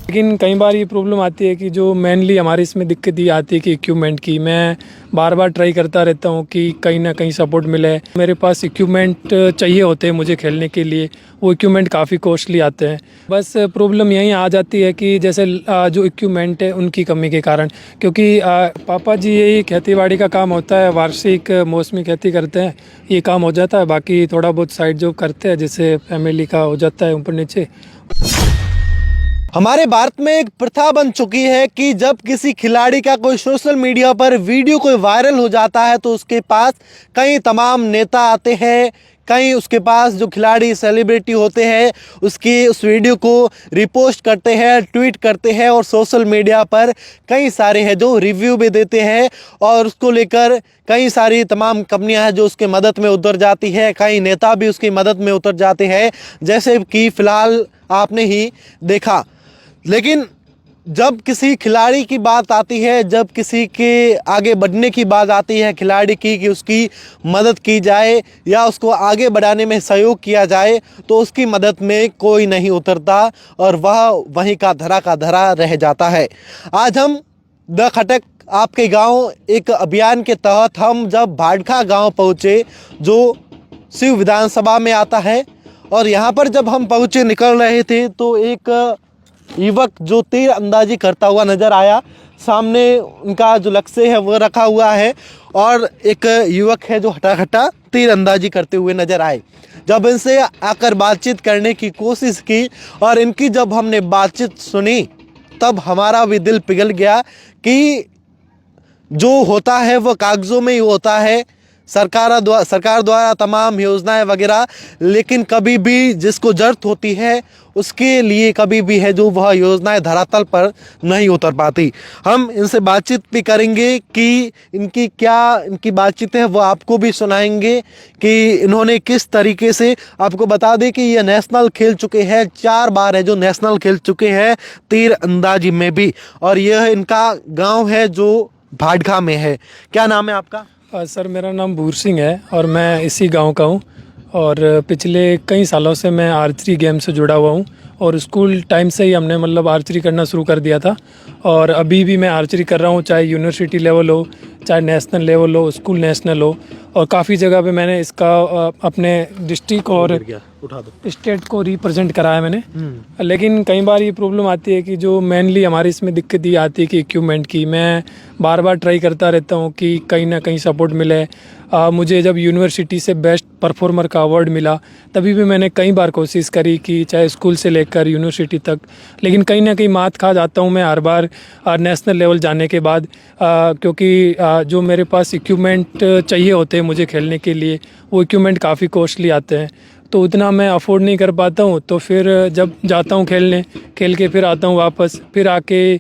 लेकिन कई बार ये प्रॉब्लम आती है कि जो मेनली हमारे इसमें दिक्कत ये आती है कि इक्विपमेंट की। मैं बार बार ट्राई करता रहता हूँ कि कहीं ना कहीं सपोर्ट मिले। मेरे पास इक्विपमेंट चाहिए होते हैं मुझे खेलने के लिए, वो इक्विपमेंट काफ़ी कॉस्टली आते हैं। बस प्रॉब्लम यहीं आ जाती है कि जैसे जो इक्विपमेंट है उनकी कमी के कारण, क्योंकि पापा जी यही खेतीबाड़ी का काम होता है, वार्षिक मौसमी खेती करते हैं, ये काम हो जाता है। बाकी थोड़ा बहुत साइड जॉब करते हैं जिससे फैमिली का हो जाता है ऊपर नीचे। हमारे भारत में एक प्रथा बन चुकी है कि जब किसी खिलाड़ी का कोई सोशल मीडिया पर वीडियो कोई वायरल हो जाता है तो उसके पास कई तमाम नेता आते हैं, कई उसके पास जो खिलाड़ी सेलिब्रिटी होते हैं उसकी उस वीडियो को रिपोस्ट करते हैं, ट्वीट करते हैं और सोशल मीडिया पर कई सारे हैं जो रिव्यू भी देते हैं और उसको लेकर कई सारी तमाम कंपनियां हैं जो उसके मदद में उतर जाती है, कई नेता भी उसकी मदद में उतर जाते हैं, जैसे कि फिलहाल आपने ही देखा। लेकिन जब किसी खिलाड़ी की बात आती है, जब किसी के आगे बढ़ने की बात आती है खिलाड़ी की कि उसकी मदद की जाए या उसको आगे बढ़ाने में सहयोग किया जाए, तो उसकी मदद में कोई नहीं उतरता और वह वहीं का धरा रह जाता है। आज हम द खटक आपके गांव एक अभियान के तहत हम जब भाड़खा गांव पहुंचे जो शिव विधानसभा में आता है, और यहाँ पर जब हम पहुंचे निकल रहे थे तो एक युवक जो तीर अंदाजी करता हुआ नजर आया। सामने उनका जो लक्ष्य है वो रखा हुआ है और एक युवक है जो हटा तीर अंदाजी करते हुए नजर आए। जब इनसे आकर बातचीत करने की कोशिश की और इनकी जब हमने बातचीत सुनी तब हमारा भी दिल पिघल गया कि जो होता है वो कागज़ों में ही होता है, सरकार द्वारा तमाम योजनाएं वगैरह, लेकिन कभी भी जिसको ज़रूरत होती है उसके लिए कभी भी है जो वह योजनाएं धरातल पर नहीं उतर पाती। हम इनसे बातचीत भी करेंगे कि इनकी बातचीत है वो आपको भी सुनाएंगे कि इन्होंने किस तरीके से। आपको बता दें कि ये नेशनल खेल चुके हैं, 4 बार है जो नेशनल खेल चुके हैं तीर अंदाजी में भी, और यह इनका गाँव है जो भाड़खा में है। क्या नाम है आपका? सर मेरा नाम बूर सिंह है और मैं इसी गांव का हूं और पिछले कई सालों से मैं आर्चरी गेम से जुड़ा हुआ हूं और स्कूल टाइम से ही हमने मतलब आर्चरी करना शुरू कर दिया था और अभी भी मैं आर्चरी कर रहा हूं, चाहे यूनिवर्सिटी लेवल हो, चाहे नेशनल लेवल हो, स्कूल नेशनल हो, और काफ़ी जगह पे मैंने इसका अपने डिस्ट्रिक्ट और स्टेट को रिप्रेजेंट कराया मैंने। लेकिन कई बार ये प्रॉब्लम आती है कि जो मेनली हमारी इसमें दिक्कत ये आती है कि इक्विपमेंट की। मैं बार बार ट्राई करता रहता हूँ कि कहीं ना कहीं सपोर्ट मिले। मुझे जब यूनिवर्सिटी से बेस्ट परफॉर्मर का अवार्ड मिला तभी भी मैंने कई बार कोशिश करी कि चाहे स्कूल से लेकर यूनिवर्सिटी तक, लेकिन कहीं ना कहीं मात खा जाता हूँ मैं हर बार नेशनल लेवल जाने के बाद, क्योंकि जो मेरे पास इक्विपमेंट चाहिए होते हैं मुझे खेलने के लिए वो इक्विपमेंट काफ़ी कॉस्टली आते हैं, तो उतना मैं अफोर्ड नहीं कर पाता हूँ। तो फिर जब जाता हूँ खेलने, खेल के फिर आता हूँ वापस, फिर आके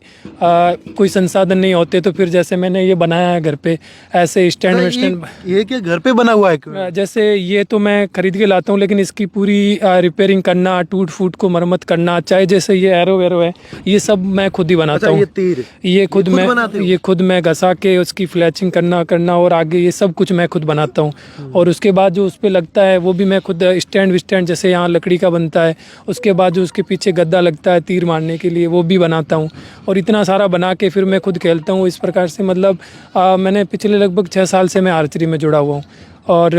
कोई संसाधन नहीं होते तो फिर जैसे मैंने ये बनाया है घर पे ऐसे स्टैंड वेस्टैंड। ये क्या घर पे बना हुआ है? जैसे ये तो मैं खरीद के लाता हूँ, लेकिन इसकी पूरी रिपेयरिंग करना, टूट फूट को मरम्मत करना, चाहे जैसे ये एरो वेरो है ये सब मैं खुद ही बनाता हूँ। ये तीर ये खुद मैं घसा के उसकी फ्लैचिंग करना और आगे ये सब कुछ मैं खुद बनाता हूँ। और उसके बाद जो उस पर लगता है वो भी मैं खुद स्टैंड विस्टैंड जैसे यहाँ लकड़ी का बनता है, उसके बाद जो उसके पीछे गद्दा लगता है तीर मारने के लिए वो भी बनाता हूँ और इतना सारा बना के फिर मैं खुद खेलता हूँ। इस प्रकार से मतलब मैंने पिछले लगभग 6 साल से मैं आर्चरी में जुड़ा हुआ हूँ और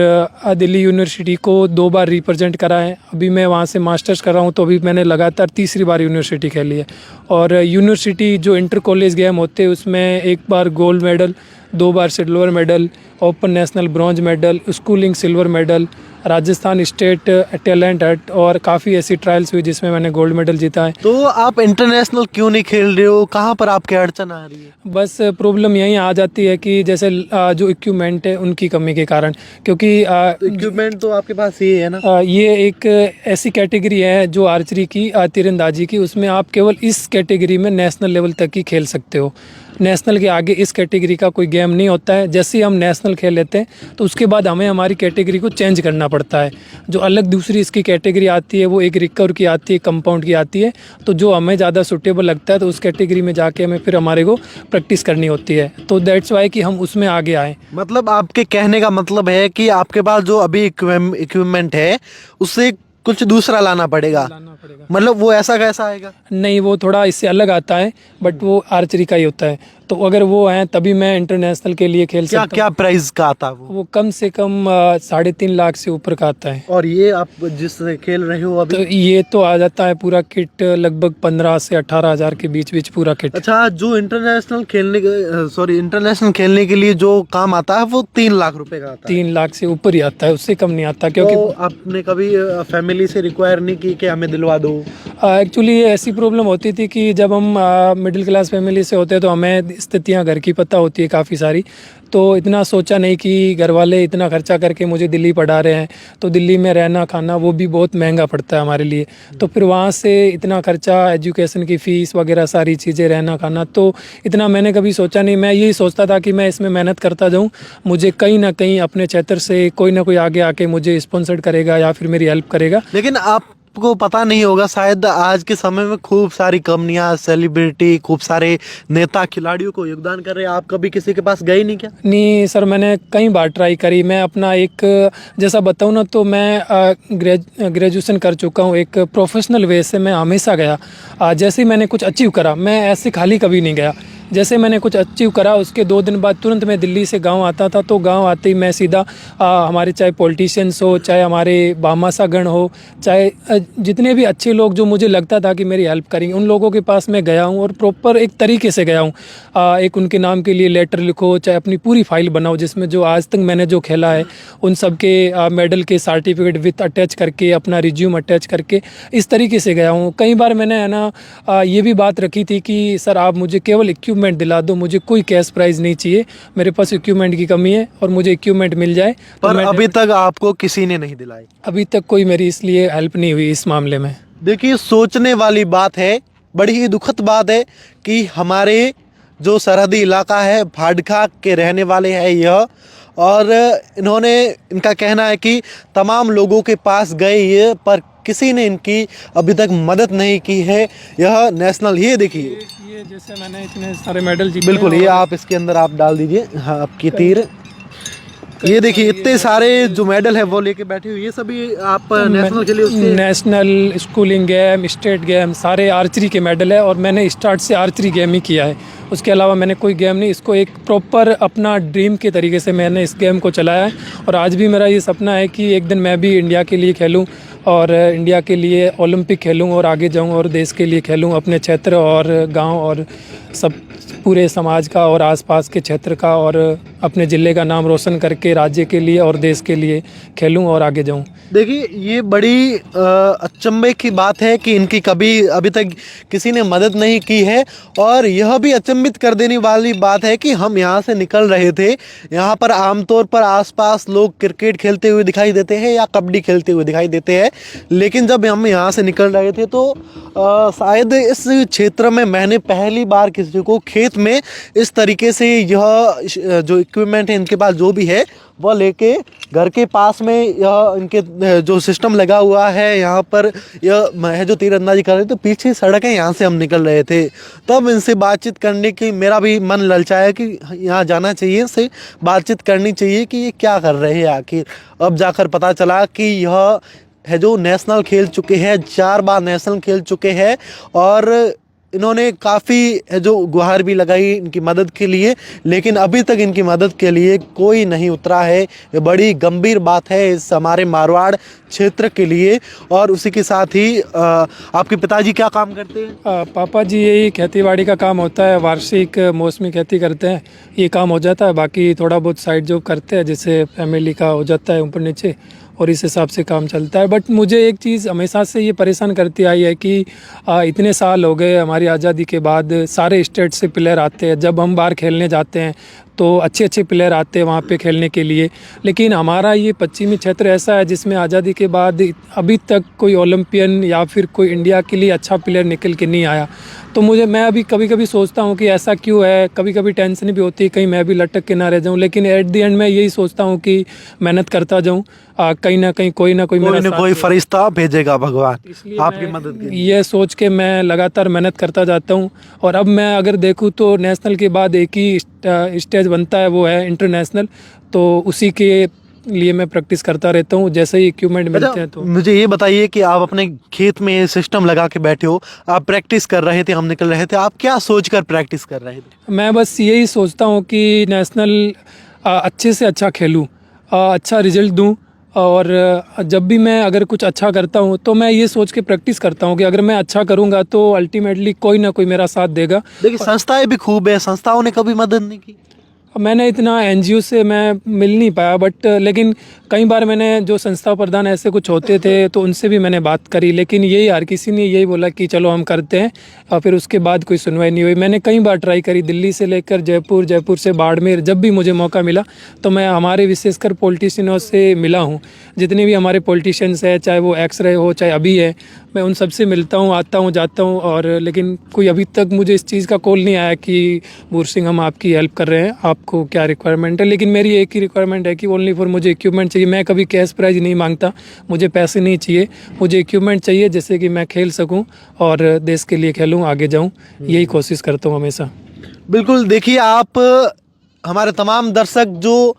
दिल्ली यूनिवर्सिटी को 2 बार रिप्रेजेंट करा है। अभी मैं वहाँ से मास्टर्स कर रहा हूँ तो अभी मैंने लगातार तीसरी बार यूनिवर्सिटी खेली है। और यूनिवर्सिटी जो इंटर कॉलेज गेम होते हैं उसमें 1 बार गोल्ड मेडल, 2 बार silver medal, open national bronze medal, schooling silver medal, Rajasthan state talent hunt और काफ़ी ऐसी ट्रायल्स हुई जिसमें मैंने गोल्ड मेडल जीता है। तो आप इंटरनेशनल क्यों नहीं खेल रहे हो? कहाँ पर आपके अड़चन आ रही है? बस प्रॉब्लम यहीं आ जाती है कि जैसे जो इक्विपमेंट है उनकी कमी के कारण, क्योंकि इक्विपमेंट तो आपके पास ये है ना। ये एक ऐसी कैटेगरी है जो आर्चरी की तीरंदाजी की, उसमें आप केवल इस कैटेगरी में नेशनल लेवल तक ही खेल सकते हो। नेशनल के आगे इस कैटेगरी का कोई गेम नहीं होता है। जैसे ही हम नेशनल खेल लेते हैं तो उसके बाद हमें हमारी कैटेगरी को चेंज करना पड़ता है। जो अलग दूसरी इसकी कैटेगरी आती है वो एक रिकवर की आती है, कंपाउंड की आती है। तो जो हमें ज़्यादा सूटेबल लगता है तो उस कैटेगरी में जाके हमें फिर हमारे को प्रैक्टिस करनी होती है। तो दैट्स वाई कि हम उसमें आगे आए। मतलब आपके कहने का मतलब है कि आपके पास जो अभी इक्विपमेंट है उससे कुछ दूसरा लाना पड़ेगा। मतलब वो ऐसा कैसा आएगा? नहीं, वो थोड़ा इससे अलग आता है, बट वो आर्चरी का ही होता है। तो अगर वो है तभी मैं इंटरनेशनल के लिए खेल क्या सकता क्या प्राइस का आता है हूँ। वो कम से कम 3.5 लाख से ऊपर का आता है। और ये आप जिससे खेल रहे हो अभी? तो ये तो आ जाता है पूरा किट लगभग 15 से 18 हज़ार के बीच पूरा किट। अच्छा, जो इंटरनेशनल खेलने के लिए जो काम आता है वो 3 लाख रुपए का आता है? 3 लाख से ऊपर ही आता है, उससे कम नहीं आता। क्योंकि तो आपने कभी फैमिली से रिक्वायर नहीं की कि हमें दिलवा दो? एक्चुअली ये ऐसी प्रॉब्लम होती थी कि जब हम मिडिल क्लास फैमिली से होते हैं तो हमें स्थितियां घर की पता होती है काफ़ी सारी। तो इतना सोचा नहीं कि घर वाले इतना खर्चा करके मुझे दिल्ली पढ़ा रहे हैं, तो दिल्ली में रहना खाना वो भी बहुत महंगा पड़ता है हमारे लिए। तो फिर वहाँ से इतना खर्चा, एजुकेशन की फ़ीस वगैरह सारी चीज़ें, रहना खाना, तो इतना मैंने कभी सोचा नहीं। मैं यही सोचता था कि मैं इसमें मेहनत करता जाऊँ, मुझे कहीं ना कहीं अपने क्षेत्र से कोई ना कोई आगे आके मुझे स्पॉन्सर करेगा या फिर मेरी हेल्प करेगा। लेकिन आपको पता नहीं होगा शायद आज के समय में खूब सारी कंपनियां, सेलिब्रिटी, खूब सारे नेता खिलाड़ियों को योगदान कर रहे हैं। आप कभी किसी के पास गए नहीं क्या? नहीं सर, मैंने कई बार ट्राई करी। मैं अपना एक जैसा बताऊँ ना, तो मैं ग्रेजुएशन कर चुका हूँ। एक प्रोफेशनल वे से मैं हमेशा गया। जैसे ही मैंने कुछ अचीव करा, मैं ऐसे खाली कभी नहीं गया। जैसे मैंने कुछ अचीव करा उसके 2 दिन बाद तुरंत मैं दिल्ली से गांव आता था। तो गांव आते ही मैं सीधा हमारे चाहे पॉलिटिशियंस हो, चाहे हमारे भामाशाह गण हो, चाहे जितने भी अच्छे लोग जो मुझे लगता था कि मेरी हेल्प करेंगे, उन लोगों के पास मैं गया हूँ और प्रॉपर एक तरीके से गया हूँ। एक उनके नाम के लिए लेटर लिखो, चाहे अपनी पूरी फाइल बनाओ जिसमें जो आज तक मैंने जो खेला है उन सब के मेडल के सर्टिफिकेट विथ अटैच करके, अपना रिज्यूम अटैच करके, इस तरीके से गया हूँ। कई बार मैंने है ना ये भी बात रखी थी कि सर आप मुझे केवल इक्विपमेंट दिला दो, मुझे कोई कैश प्राइज नहीं चाहिए, मेरे पास इक्विपमेंट की कमी है और मुझे इक्विपमेंट मिल जाए। पर अभी तक आपको किसी ने नहीं दिलाई? अभी तक कोई मेरी इसलिए हेल्प नहीं हुई इस मामले में। देखिए, सोचने वाली बात है, बड़ी ही दुखद बात है कि हमारे जो सरहदी इलाका है भाडखा के रहने वाले हैं यह, और इनका कहना है कि तमाम लोगों के पास गए ये, पर किसी ने इनकी अभी तक मदद नहीं की है। यह नेशनल, ये देखिए, ये जैसे मैंने इतने सारे मेडल जीते। बिल्कुल, ये आप इसके अंदर आप डाल दीजिए। हाँ, आपकी तीर, ये देखिए इतने सारे जो मेडल है वो लेके बैठे हुए, ये सभी आप नेशनल के लिए उसके? National, schooling game, state game, सारे आर्चरी के मेडल है। और मैंने स्टार्ट से आर्चरी गेम ही किया है, उसके अलावा मैंने कोई गेम नहीं। इसको एक प्रॉपर अपना ड्रीम के तरीके से मैंने इस गेम को चलाया है। और आज भी मेरा ये सपना है कि एक दिन मैं भी इंडिया के लिए खेलूं और इंडिया के लिए ओलंपिक खेलूं और आगे जाऊं और देश के लिए खेलूं, अपने क्षेत्र और गांव और सब पूरे समाज का और आसपास के क्षेत्र का और अपने ज़िले का नाम रोशन करके राज्य के लिए और देश के लिए खेलूं और आगे जाऊं। देखिए, ये बड़ी अचंभे की बात है कि इनकी कभी अभी तक किसी ने मदद नहीं की है। और यह भी अचंभित कर देने वाली बात है कि हम यहाँ से निकल रहे थे, यहाँ पर आमतौर पर आसपास लोग क्रिकेट खेलते हुए दिखाई देते हैं या कबड्डी खेलते हुए दिखाई देते हैं, लेकिन जब हम यहाँ से निकल रहे थे तो शायद इस क्षेत्र में मैंने पहली बार किसी को खेत में इस तरीके से यह जो इक्विपमेंट है इनके पास जो भी है वह लेके घर के पास में यह इनके जो सिस्टम लगा हुआ है, यहाँ पर यह है जो तीरंदाजी कर रहे थे, तो पीछे सड़क है, यहाँ से हम निकल रहे थे। तब इनसे बातचीत करने की मेरा भी मन ललचाया कि यहाँ जाना चाहिए, से बातचीत करनी चाहिए कि ये क्या कर रहे हैं आखिर। अब जाकर पता चला कि यह है जो नेशनल खेल चुके हैं, 4 बार नेशनल खेल चुके हैं, और इन्होंने काफ़ी जो गुहार भी लगाई इनकी मदद के लिए, लेकिन अभी तक इनकी मदद के लिए कोई नहीं उतरा है। ये बड़ी गंभीर बात है इस हमारे मारवाड़ क्षेत्र के लिए। और उसी के साथ ही आपके पिताजी क्या काम करते हैं? पापा जी यही खेतीबाड़ी का काम होता है, वार्षिक मौसमी खेती करते हैं, ये काम हो जाता है। बाकी थोड़ा बहुत साइड जॉब करते हैं जिससे फैमिली का हो जाता है ऊपर नीचे, और इस हिसाब से काम चलता है। बट मुझे एक चीज़ हमेशा से ये परेशान करती आई है कि इतने साल हो गए हमारी आज़ादी के बाद, सारे स्टेट से प्लेयर आते हैं, जब हम बाहर खेलने जाते हैं तो अच्छे अच्छे प्लेयर आते हैं वहाँ पे खेलने के लिए। लेकिन हमारा ये पश्चिमी क्षेत्र ऐसा है जिसमें आज़ादी के बाद अभी तक कोई ओलंपियन या फिर कोई इंडिया के लिए अच्छा प्लेयर निकल के नहीं आया। तो मैं अभी कभी कभी सोचता हूँ कि ऐसा क्यों है, कभी कभी टेंशन भी होती है कहीं मैं भी लटक के ना रह जाऊँ। लेकिन एट द एंड मैं यही सोचता हूँ कि मेहनत करता जाऊँ, कहीं ना कहीं कोई ना कोई मेरा साथ कोई देगा। फरिश्ता भेजेगा भगवान इसलिए आपकी मैं मदद के लिए। ये सोच के मैं लगातार मेहनत करता जाता हूँ। और अब मैं अगर देखूँ तो नेशनल के बाद एक ही स्टेज बनता है, वो है इंटरनेशनल। तो उसी के लिए मैं प्रैक्टिस करता रहता हूँ, जैसे ही इक्विपमेंट मिलते हैं। तो मुझे ये बताइए कि आप अपने खेत में सिस्टम लगा के बैठे हो, आप प्रैक्टिस कर रहे थे, हम निकल रहे थे, आप क्या सोचकर प्रैक्टिस कर रहे थे? मैं बस यही सोचता हूँ कि नेशनल अच्छे से अच्छा खेलूँ, अच्छा रिजल्ट दूँ। और जब भी मैं अगर कुछ अच्छा करता हूँ तो मैं ये सोच के प्रैक्टिस करता हूँ कि अगर मैं अच्छा करूँगा तो अल्टीमेटली कोई ना कोई मेरा साथ देगा। देखिए संस्थाएं भी खूब है, संस्थाओं ने कभी मदद नहीं की? मैंने इतना एनजीओ से मैं मिल नहीं पाया, बट लेकिन कई बार मैंने जो संस्था प्रधान ऐसे कुछ होते थे तो उनसे भी मैंने बात करी, लेकिन यही हर किसी ने यही बोला कि चलो हम करते हैं, और फिर उसके बाद कोई सुनवाई नहीं हुई। मैंने कई बार ट्राई करी, दिल्ली से लेकर जयपुर, जयपुर से बाड़मेर, जब भी मुझे मौका मिला तो मैं हमारे विशेषकर पॉलिटिशियनों से मिला हूँ। जितने भी हमारे पॉलिटिशियंस हैं, चाहे वो एक्स रहे हो चाहे अभी है, मैं उन सबसे मिलता हूँ, आता हूँ, जाता हूँ। और लेकिन कोई अभी तक मुझे इस चीज़ का कॉल नहीं आया कि भूर सिंह हम आपकी हेल्प कर रहे हैं, आपको क्या रिक्वायरमेंट है। लेकिन मेरी एक ही रिक्वायरमेंट है कि ओनली फॉर मुझे इक्विपमेंट चाहिए। मैं कभी कैश प्राइज नहीं मांगता, मुझे पैसे नहीं चाहिए, मुझे इक्विपमेंट चाहिए जिससे कि मैं खेल सकूँ और देश के लिए खेलूँ, आगे जाऊँ। यही कोशिश करता हूँ हमेशा। बिल्कुल, देखिए आप हमारे तमाम दर्शक जो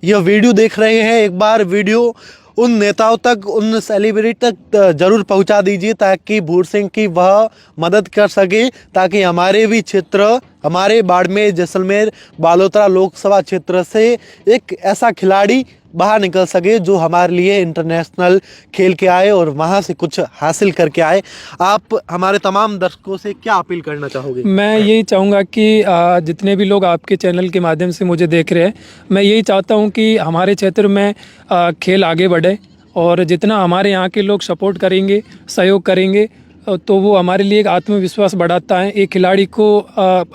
यह वीडियो देख रहे हैं, एक बार वीडियो उन नेताओं तक, उन सेलिब्रिटी तक जरूर पहुंचा दीजिए ताकि भूर सिंह की वह मदद कर सके, ताकि हमारे भी क्षेत्र, हमारे बाड़मेर, जैसलमेर, बालोतरा लोकसभा क्षेत्र से एक ऐसा खिलाड़ी बाहर निकल सके जो हमारे लिए इंटरनेशनल खेल के आए और वहां से कुछ हासिल करके आए। आप हमारे तमाम दर्शकों से क्या अपील करना चाहोगे? मैं यही चाहूँगा कि जितने भी लोग आपके चैनल के माध्यम से मुझे देख रहे हैं, मैं यही चाहता हूँ कि हमारे क्षेत्र में खेल आगे बढ़े, और जितना हमारे यहाँ के लोग सपोर्ट करेंगे, सहयोग करेंगे, तो वो हमारे लिए एक आत्मविश्वास बढ़ाता है। एक खिलाड़ी को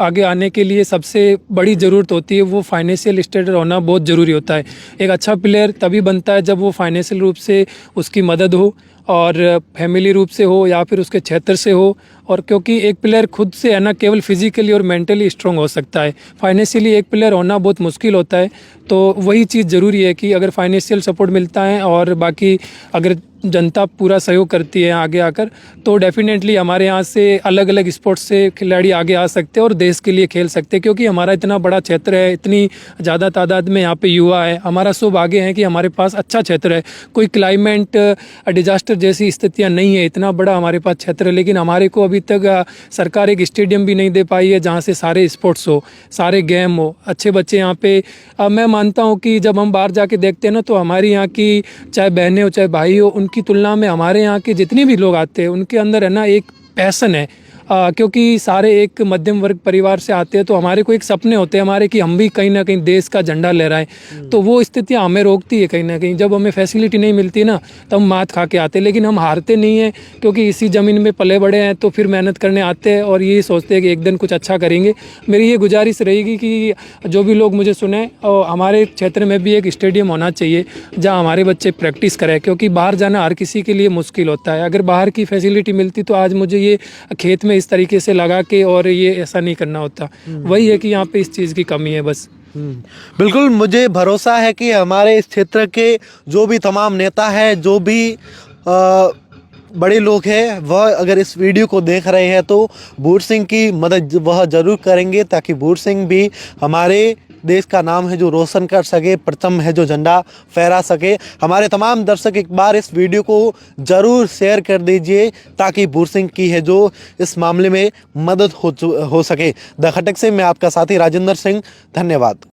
आगे आने के लिए सबसे बड़ी ज़रूरत होती है वो फाइनेंशियल स्टेटस होना बहुत ज़रूरी होता है। एक अच्छा प्लेयर तभी बनता है जब वो फाइनेंशियल रूप से उसकी मदद हो, और फैमिली रूप से हो, या फिर उसके क्षेत्र से हो। और क्योंकि एक प्लेयर खुद से है ना केवल फिजिकली और मेंटली स्ट्रांग हो सकता है, फाइनेंशियली एक प्लेयर होना बहुत मुश्किल होता है। तो वही चीज़ ज़रूरी है कि अगर फाइनेंशियल सपोर्ट मिलता है और बाकी अगर जनता पूरा सहयोग करती है आगे आकर, तो डेफिनेटली हमारे यहाँ से अलग अलग स्पोर्ट्स से खिलाड़ी आगे आ सकते हैं और देश के लिए खेल सकते हैं। क्योंकि हमारा इतना बड़ा क्षेत्र है, इतनी ज़्यादा तादाद में यहाँ पे युवा है, हमारा सब आगे है कि हमारे पास अच्छा क्षेत्र है। कोई क्लाइमेट डिजास्टर जैसी स्थितियाँ नहीं है, इतना बड़ा हमारे पास क्षेत्र है। लेकिन हमारे को अभी तक सरकार एक स्टेडियम भी नहीं दे पाई है जहाँ से सारे स्पोर्ट्स हो, सारे गेम हो, अच्छे बच्चे यहाँ पे। मैं मानता हूँ कि जब हम बाहर जाके देखते हैं ना, तो हमारी यहाँ की चाहे बहनें हो चाहे भाई हो, उनकी तुलना में हमारे यहाँ के जितने भी लोग आते हैं उनके अंदर है ना एक पैशन है। क्योंकि सारे एक मध्यम वर्ग परिवार से आते हैं, तो हमारे को एक सपने होते हैं हमारे कि हम भी कहीं ना कहीं देश का झंडा लहराएं। तो वो स्थितियां हमें रोकती है कहीं ना कहीं। जब हमें फैसिलिटी नहीं मिलती ना, तब हम मात खा के आते हैं। लेकिन हम हारते नहीं हैं, क्योंकि इसी ज़मीन में पले बड़े हैं, तो फिर मेहनत करने आते हैं और यही सोचते हैं कि एक दिन कुछ अच्छा करेंगे। मेरी ये गुजारिश रहेगी कि जो भी लोग मुझे सुने, और हमारे क्षेत्र में भी एक स्टेडियम होना चाहिए जहाँ हमारे बच्चे प्रैक्टिस करें। क्योंकि बाहर जाना हर किसी के लिए मुश्किल होता है। अगर बाहर की फैसिलिटी मिलती तो आज मुझे ये खेत में इस तरीके से लगा के और ये ऐसा नहीं करना होता। वही है कि यहाँ पे इस चीज़ की कमी है बस। बिल्कुल, मुझे भरोसा है कि हमारे इस क्षेत्र के जो भी तमाम नेता हैं, जो भी बड़े लोग हैं, वह अगर इस वीडियो को देख रहे हैं तो भूर सिंह की मदद वह ज़रूर करेंगे, ताकि भूर सिंह भी हमारे देश का नाम है जो रोशन कर सके, परचम है जो झंडा फहरा सके। हमारे तमाम दर्शक एक बार इस वीडियो को ज़रूर शेयर कर दीजिए, ताकि भूर सिंह की है जो इस मामले में मदद हो सके। द खटक से मैं आपका साथी राजेंद्र सिंह, धन्यवाद।